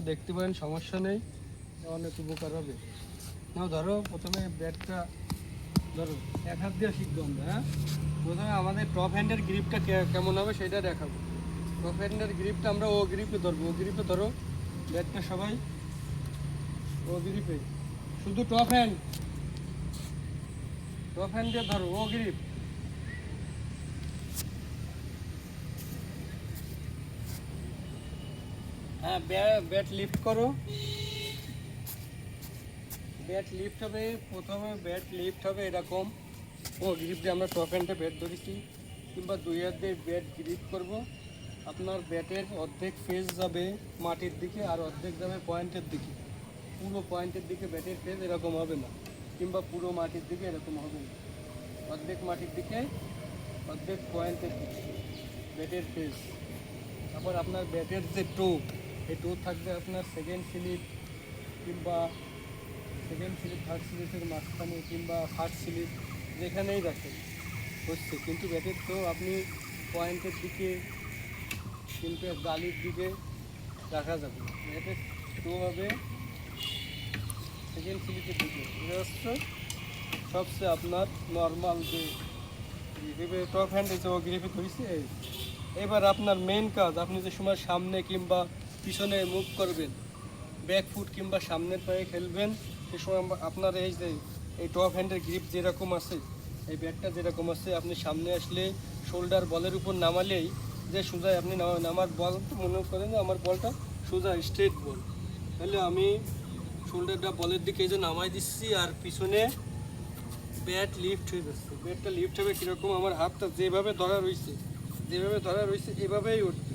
দেখতে পারেন, সমস্যা নেই, অনেক উপকার হবে। নাও ধরো, প্রথমে ব্যাটটা ধরো, এক হাত দিয়ে শিখবো আমরা। হ্যাঁ, প্রথমে আমাদের টপ হ্যান্ডের গ্রিপটা কেমন হবে সেটা দেখাবো। টপ হ্যান্ডের গ্রিপটা আমরা ও গ্রিপে ধরবো। ও গ্রিপে ধরো ব্যাটটা সবাই, ও গ্রিপে শুধু টপ হ্যান্ড দিয়ে ধরো, ও গ্রিপ। হ্যাঁ, ব্যাট লিফট করো। ব্যাট লিফট হবে, প্রথমে ব্যাট লিফট হবে এরকম। ও গ্রিপ দিয়ে আমরা টপ হ্যান্ডে ব্যাট ধরেছি, কিংবা দুই হাত দিয়ে ব্যাট গ্রিপ করব। আপনার ব্যাটের অর্ধেক ফেস যাবে মাটির দিকে, আর অর্ধেক যাবে পয়েন্টের দিকে। পুরো পয়েন্টের দিকে ব্যাটের ফেস এরকম হবে না, কিংবা পুরো মাটির দিকে এরকম হবে না। অর্ধেক মাটির দিকে, অর্ধেক পয়েন্টের দিকে ব্যাটের ফেস। তারপর আপনার ব্যাটের যে টো, এই টো থাকবে আপনার সেকেন্ড স্লিপ, কিংবা সেকেন্ড স্লিপ থার্ড স্লিপের মাঝখানে, কিংবা ফার্স্ট স্লিপ, যেখানেই রাখেন হচ্ছে। কিন্তু ব্যাটের টো আপনি পয়েন্টের দিকে, কিন্তু গালির দিকে রাখা যাবে। ব্যাটের টো হবে সেকেন্ড স্লিপের দিকে। এটা হচ্ছে সবচেয়ে আপনার নর্মাল যে গ্রিপে টপ হ্যান্ড হয়েছে, ও গ্রিপে ধরেছি। এবার আপনার মেন কাজ, আপনি যে সময় সামনে কিংবা পিছনে মুভ করবেন, ব্যাক ফুট কিংবা সামনের পায়ে খেলবেন, সে সময় আপনার এই যে এই টপ হ্যান্ডের গ্রিপ যেরকম আছে, এই ব্যাটটা যেরকম আছে, আপনি সামনে আসলে শোল্ডার বলের উপর নামালেই যে সোজা আপনি আমার বল মনে করেন যে আমার বলটা সোজা স্ট্রেট বল, তাহলে আমি শোল্ডারটা বলের দিকে এই যে নামাই দিচ্ছি, আর পিছনে ব্যাট লিফট হয়ে যাচ্ছে। ব্যাটটা লিফট হবে কীরকম, আমার হাতটা যেভাবে ধরা রয়েছে এভাবেই উঠবে।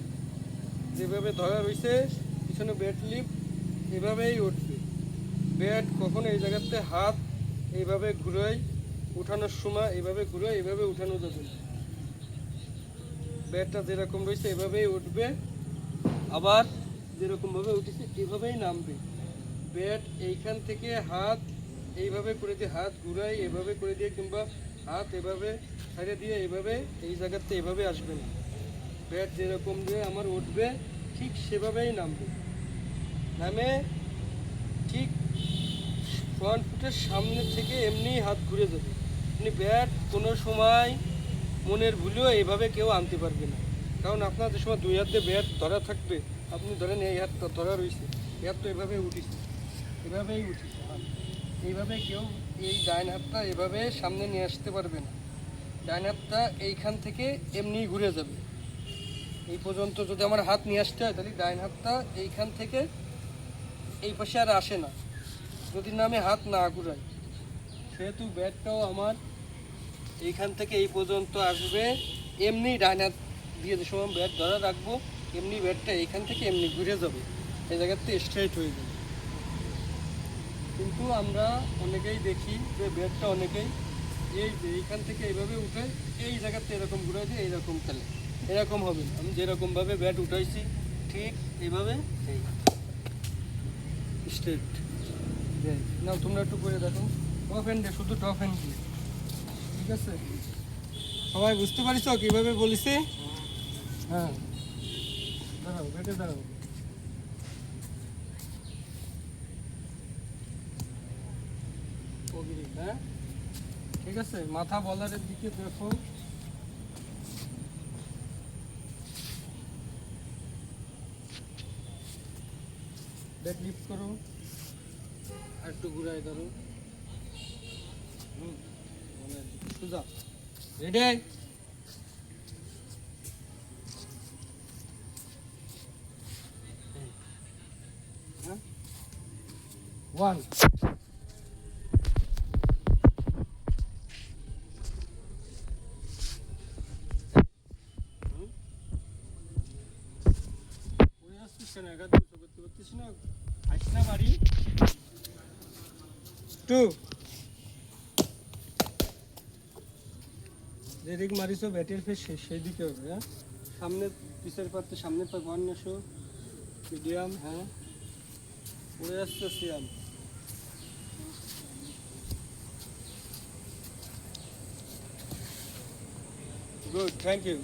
যেভাবে ধরা রয়েছে পিছনে ব্যাট লিফট এভাবেই উঠবে। ব্যাট কখনো এই জায়গাতে হাত এইভাবে ঘুরাই, উঠানোর সময় এইভাবে ঘুরাই, এইভাবে উঠানো যাবে না। ব্যাটটা যেরকম রয়েছে এভাবেই উঠবে, আবার যেরকমভাবে উঠেছে এভাবেই নামবে। ব্যাট এইখান থেকে হাত এইভাবে করে দিয়ে, হাত ঘুরাই এভাবে করে দিয়ে, কিংবা হাত এভাবে ছাড়িয়ে দিয়ে এভাবে এই জায়গাতে এভাবে আসবে না। ব্যাট যেরকম দিয়ে আমার উঠবে ঠিক সেভাবেই নামবে। নামে ঠিক ফ্রন্ট ফুটের সামনে থেকে এমনিই হাত ঘুরে যাবে। আপনি ব্যাট কোনো সময় মনের ভুলেও এইভাবে কেউ আনতে পারবে না, কারণ আপনার যে সময় দুই হাত দিয়ে ব্যাট ধরা থাকবে, আপনি ধরেন এই হাতটা ধরা রয়েছে, এই হাত তো এভাবে উঠেছে, এভাবেই উঠেছে হাত। এইভাবে কেউ এই ডাইন হাতটা এভাবে সামনে নিয়ে আসতে পারবে না। ডাইন হাতটা এইখান থেকে এমনিই ঘুরে যাবে। এই পর্যন্ত যদি আমার হাত নিয়ে আসতে হয়, তাহলে ডাইন হাতটা এইখান থেকে এই পাশে আর আসে না, যদি না আমি হাত না ঘুরাই। সেহেতু ব্যাটটাও আমার এইখান থেকে এই পর্যন্ত আসবে। এমনি ডাইন হাত দিয়ে যে সময় ব্যাট ধরা রাখবো, এমনি ব্যাটটা এইখান থেকে এমনি ঘুরে যাবে, এই জায়গাতে স্ট্রেট হয়ে যাবে। কিন্তু আমরা অনেকেই দেখি যে ব্যাটটা অনেকেই এইখান থেকে এইভাবে উঠে এই জায়গাতে এরকম ঘুরে দিয়ে এইরকম খেলে। এরকম হবে না। আমি যেরকমভাবে ব্যাট উঠাইছি ঠিক এইভাবে এই স্ট্রেট। না, তোমরা একটু করে দেখো, টপ হ্যান্ডে, শুধু টপ হ্যান্ড দিয়ে। ঠিক আছে, সবাই বুঝতে পারিস কীভাবে বলিছি? হ্যাঁ, দাঁড়াও, ব্যাটে দাঁড়াও। হ্যাঁ, ঠিক আছে, মাথা বলারের দিকে দেখো। ব্যাট লিফট করো, আর একটু ঘুরাই ধরো। সোজা, রেডি? ওয়ান, টু, যেদিক মারিছো ব্যাটের ফেস সেই দিকে হবে। হ্যাঁ, সামনে পিছের পাতে, সামনের পা ঘর নেছো, মিডিয়াম। হ্যাঁ, উড়ে আসছে সিয়াম। Good, thank you.